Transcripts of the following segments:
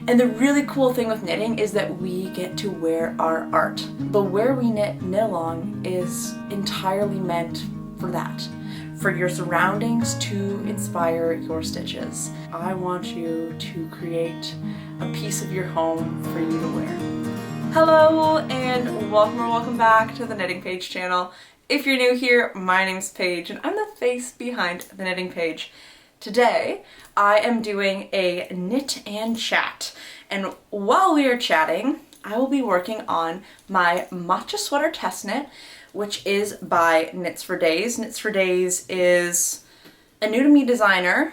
And the really cool thing with knitting is that we get to wear our art. The Where We Knit Knit-Along is entirely meant for that. For your surroundings to inspire your stitches. I want you to create a piece of your home for you to wear. Hello and welcome back to the Knitting Paige channel. If you're new here, my name's Paige and I'm the face behind the Knitting Paige. Today, I am doing a knit and chat. And while we are chatting, I will be working on my Matcha sweater test knit, which is by Knits for Days. Knits for Days is a new to me designer.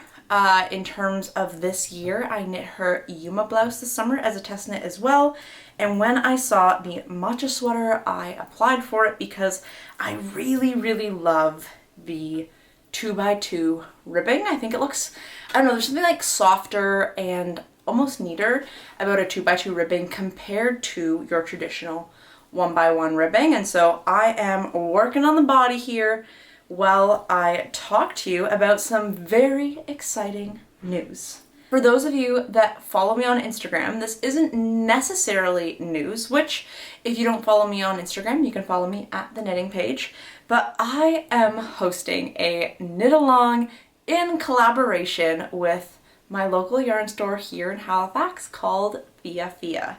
In terms of this year, I knit her Yuma blouse this summer as a test knit as well. And when I saw the Matcha sweater, I applied for it because I really love the 2x2 ribbing. I think it looks, I don't know, there's something like softer and almost neater about a 2x2 ribbing compared to your traditional 1x1 ribbing. And so I am working on the body here while I talk to you about some very exciting news. For those of you that follow me on Instagram, this isn't necessarily news, which if you don't follow me on Instagram, you can follow me at the Knitting Paige. But I am hosting a knit along in collaboration with my local yarn store here in Halifax called Fia.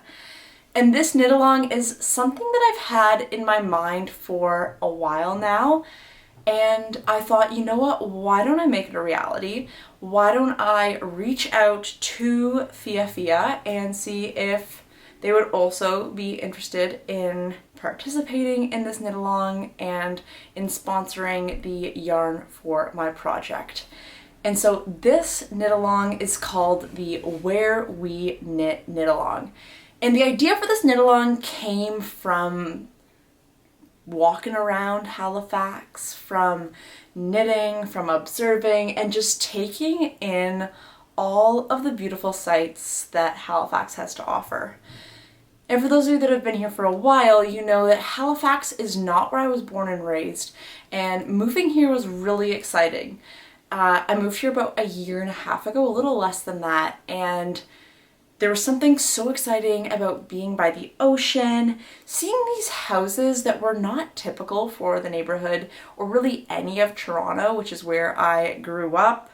And this knit along is something that I've had in my mind for a while now. And I thought, you know what, why don't I make it a reality? Why don't I reach out to Fia and see if they would also be interested in participating in this knit along and in sponsoring the yarn for my project. And so this knit along is called the Where We Knit Along. And the idea for this knit along came from walking around Halifax, from knitting, from observing, and just taking in all of the beautiful sights that Halifax has to offer. And for those of you that have been here for a while, you know that Halifax is not where I was born and raised, and moving here was really exciting. I moved here about a year and a half ago, a little less than that, and there was something so exciting about being by the ocean, seeing these houses that were not typical for the neighborhood or really any of Toronto, which is where I grew up.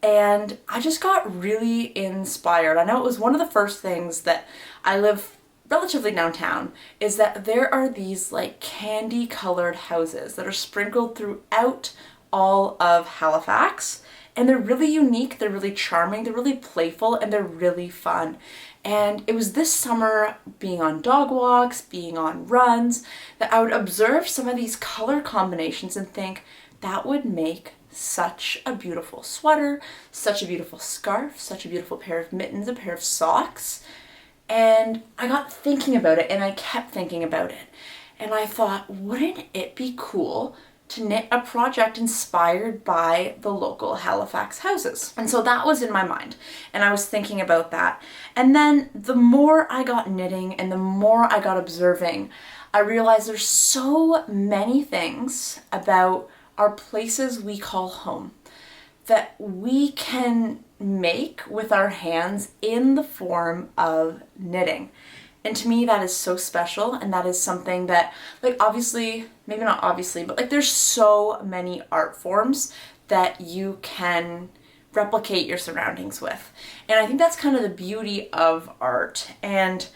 And I just got really inspired. I know it was one of the first things that I live relatively downtown, is that there are these like candy colored houses that are sprinkled throughout all of Halifax. And they're really unique, they're really charming, they're really playful, and they're really fun. And it was this summer, being on dog walks, being on runs, that I would observe some of these color combinations and think, that would make such a beautiful sweater, such a beautiful scarf, such a beautiful pair of mittens, a pair of socks. And I got thinking about it, and I kept thinking about it. And I thought, wouldn't it be cool to knit a project inspired by the local Halifax houses? And so that was in my mind, and I was thinking about that. And then the more I got knitting and the more I got observing, I realized there's so many things about our places we call home that we can make with our hands in the form of knitting. And to me, that is so special, and that is something that, like, obviously, maybe not obviously, but like there's so many art forms that you can replicate your surroundings with. And I think that's kind of the beauty of art. And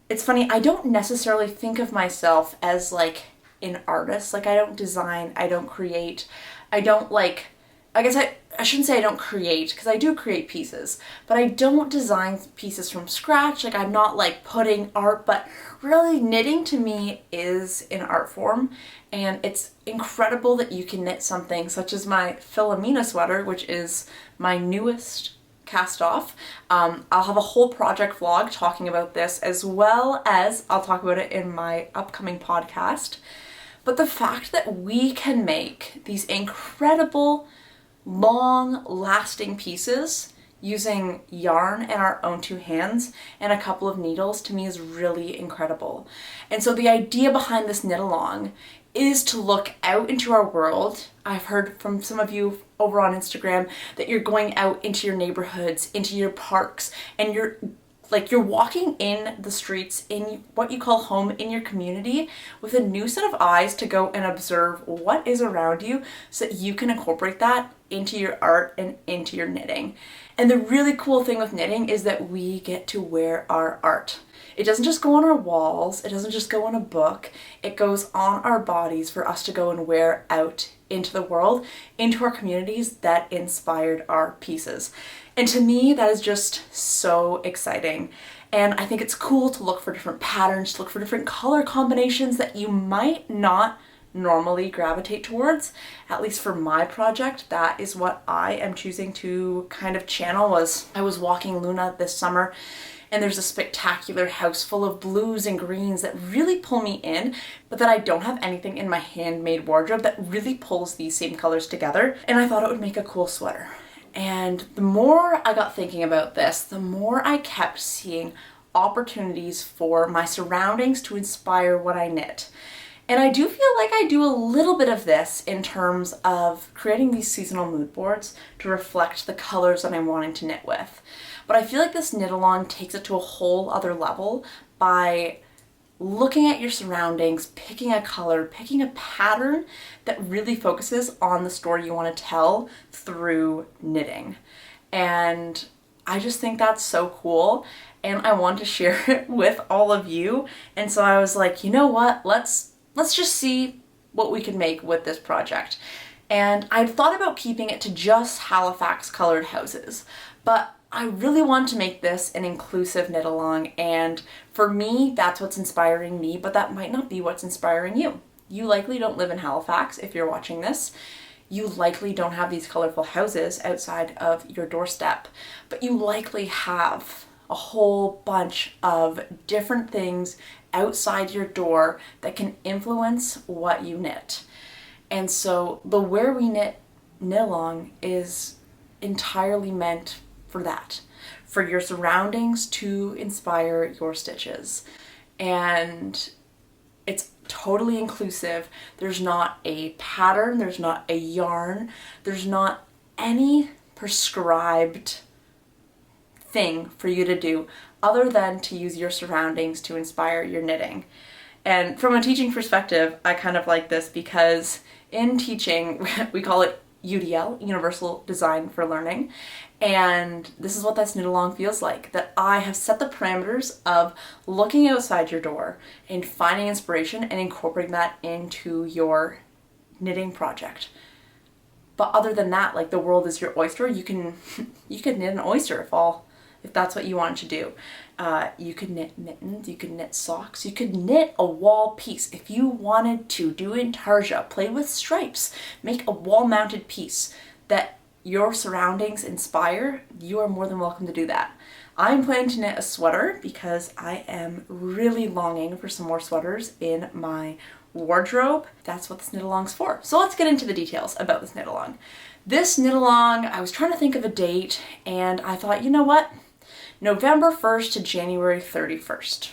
it's funny, I don't necessarily think of myself as like an artist. Like, I don't design, I don't create, I don't like, I guess I shouldn't say I don't create, because I do create pieces, but I don't design pieces from scratch. Like, I'm not like putting art, but really knitting to me is an art form, and it's incredible that you can knit something such as my Philomena sweater, which is my newest cast off. I'll have a whole project vlog talking about this, as well as I'll talk about it in my upcoming podcast. But the fact that we can make these incredible long-lasting pieces using yarn and our own two hands and a couple of needles, to me, is really incredible. And so the idea behind this knit along is to look out into our world. I've heard from some of you over on Instagram that you're going out into your neighborhoods, into your parks, and you're walking in the streets in what you call home in your community with a new set of eyes to go and observe what is around you so that you can incorporate that into your art and into your knitting. And the really cool thing with knitting is that we get to wear our art. It doesn't just go on our walls, it doesn't just go in a book, it goes on our bodies for us to go and wear out into the world, into our communities that inspired our pieces. And to me, that is just so exciting. And I think it's cool to look for different patterns, to look for different color combinations that you might not normally gravitate towards. At least for my project, that is what I am choosing to kind of channel. I was walking Luna this summer, and there's a spectacular house full of blues and greens that really pull me in, but that I don't have anything in my handmade wardrobe that really pulls these same colors together. And I thought it would make a cool sweater. And the more I got thinking about this, the more I kept seeing opportunities for my surroundings to inspire what I knit. And I do feel like I do a little bit of this in terms of creating these seasonal mood boards to reflect the colors that I'm wanting to knit with. But I feel like this knit along takes it to a whole other level by looking at your surroundings, picking a color, picking a pattern that really focuses on the story you want to tell through knitting. And I just think that's so cool, and I want to share it with all of you. And so I was like, you know what, let's just see what we can make with this project. And I'd thought about keeping it to just Halifax colored houses, but I really want to make this an inclusive knit along, and for me, that's what's inspiring me, but that might not be what's inspiring you. You likely don't live in Halifax if you're watching this. You likely don't have these colorful houses outside of your doorstep, but you likely have a whole bunch of different things outside your door that can influence what you knit. And so the Where We Knit along is entirely meant for that, for your surroundings to inspire your stitches. And it's totally inclusive. There's not a pattern, there's not a yarn, there's not any prescribed thing for you to do other than to use your surroundings to inspire your knitting. And from a teaching perspective, I kind of like this because in teaching, we call it UDL, Universal Design for Learning. And this is what this knit along feels like, that I have set the parameters of looking outside your door and finding inspiration and incorporating that into your knitting project. But other than that, like, the world is your oyster. You could knit an oyster if that's what you want to do. You could knit mittens, you could knit socks, you could knit a wall piece. If you wanted to do intarsia, play with stripes, make a wall-mounted piece that your surroundings inspire, you are more than welcome to do that. I'm planning to knit a sweater because I am really longing for some more sweaters in my wardrobe. That's what this knit along's for. So let's get into the details about this knit along. This knit along, I was trying to think of a date, and I thought, you know what? November 1st to January 31st.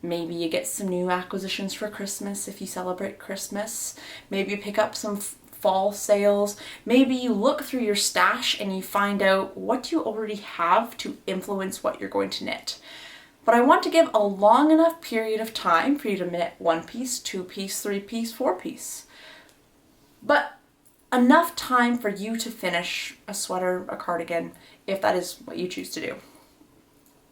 Maybe you get some new acquisitions for Christmas if you celebrate Christmas. Maybe you pick up some fall sales. Maybe you look through your stash and you find out what you already have to influence what you're going to knit. But I want to give a long enough period of time for you to knit 1 piece, 2 piece, 3 piece, 4 piece. But enough time for you to finish a sweater, a cardigan, if that is what you choose to do.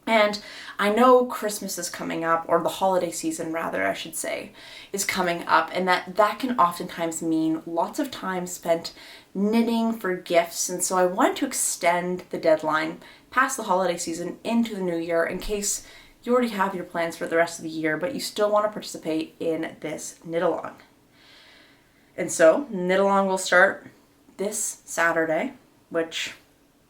And I know Christmas is coming up, or the holiday season rather, I should say, is coming up, and that can oftentimes mean lots of time spent knitting for gifts. And so I wanted to extend the deadline past the holiday season into the new year in case you already have your plans for the rest of the year, but you still want to participate in this knit along. And so knit along will start this Saturday, which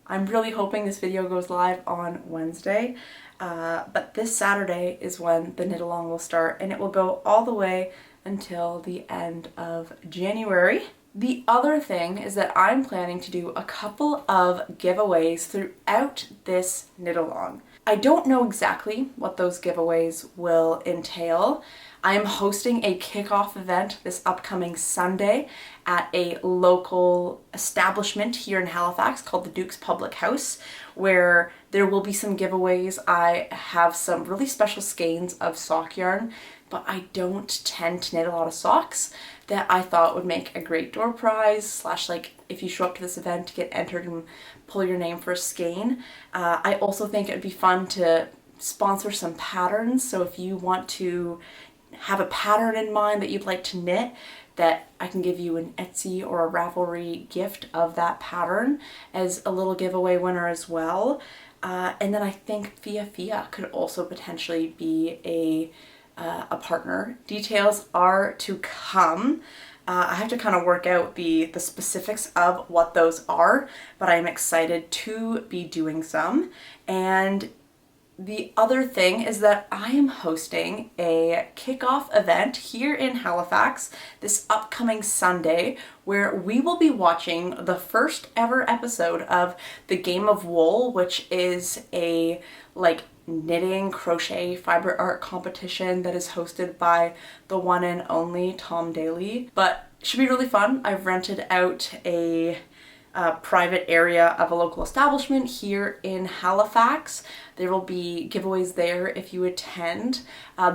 I'm really hoping this video goes live on Wednesday, but this Saturday is when the knit along will start, and it will go all the way until the end of January. The other thing is that I'm planning to do a couple of giveaways throughout this knit along. I don't know exactly what those giveaways will entail. I am hosting a kickoff event this upcoming Sunday at a local establishment here in Halifax called the Duke's Public House, where there will be some giveaways. I have some really special skeins of sock yarn, but I don't tend to knit a lot of socks, that I thought would make a great door prize slash like if you show up to this event to get entered and pull your name for a skein. I also think it'd be fun to sponsor some patterns. So if you want to have a pattern in mind that you'd like to knit, that I can give you an Etsy or a Ravelry gift of that pattern as a little giveaway winner as well. And then I think Fia could also potentially be a partner. Details are to come. I have to kind of work out the specifics of what those are, but I'm excited to be doing some. And the other thing is that I am hosting a kickoff event here in Halifax this upcoming Sunday, where we will be watching the first ever episode of The Game of Wool, which is a like knitting, crochet, fiber art competition that is hosted by the one and only Tom Daly. But it should be really fun. I've rented out a private area of a local establishment here in Halifax. There will be giveaways there if you attend.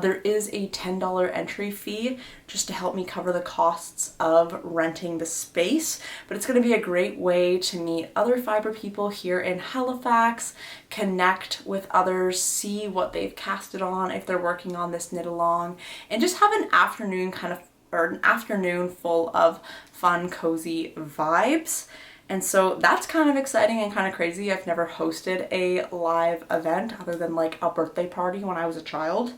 There is a $10 entry fee just to help me cover the costs of renting the space, but it's going to be a great way to meet other fiber people here in Halifax, connect with others, see what they've casted on if they're working on this knit along, and just have an afternoon full of fun, cozy vibes. And so that's kind of exciting and kind of crazy. I've never hosted a live event other than like a birthday party when I was a child.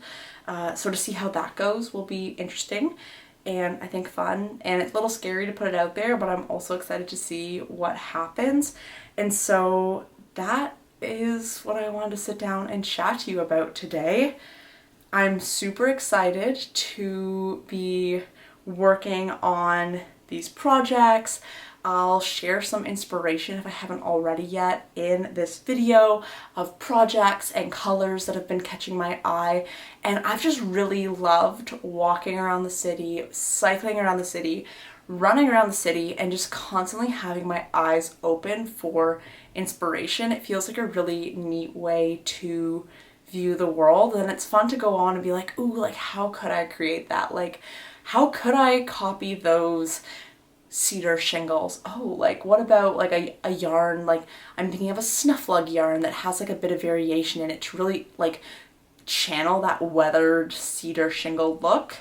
So to see how that goes will be interesting and I think fun. And it's a little scary to put it out there, but I'm also excited to see what happens. And so that is what I wanted to sit down and chat to you about today. I'm super excited to be working on these projects. I'll share some inspiration, if I haven't already yet, in this video of projects and colors that have been catching my eye. And I've just really loved walking around the city, cycling around the city, running around the city, and just constantly having my eyes open for inspiration. It feels like a really neat way to view the world, and it's fun to go on and be like, ooh, like how could I create that? Like how could I copy those cedar shingles? Oh, like what about like a yarn, like I'm thinking of a snuff lug yarn that has like a bit of variation in it to really like channel that weathered cedar shingle look,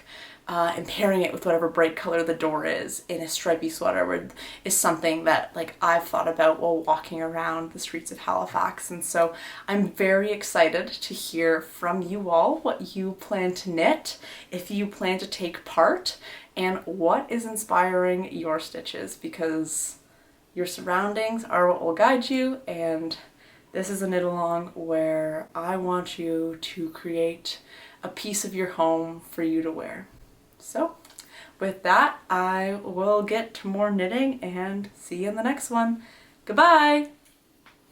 and pairing it with whatever bright color the door is in a stripy sweater is something that like I've thought about while walking around the streets of Halifax. And so I'm very excited to hear from you all what you plan to knit, if you plan to take part, and what is inspiring your stitches, because your surroundings are what will guide you, and this is a knit along where I want you to create a piece of your home for you to wear. So with that, I will get to more knitting and see you in the next one. Goodbye!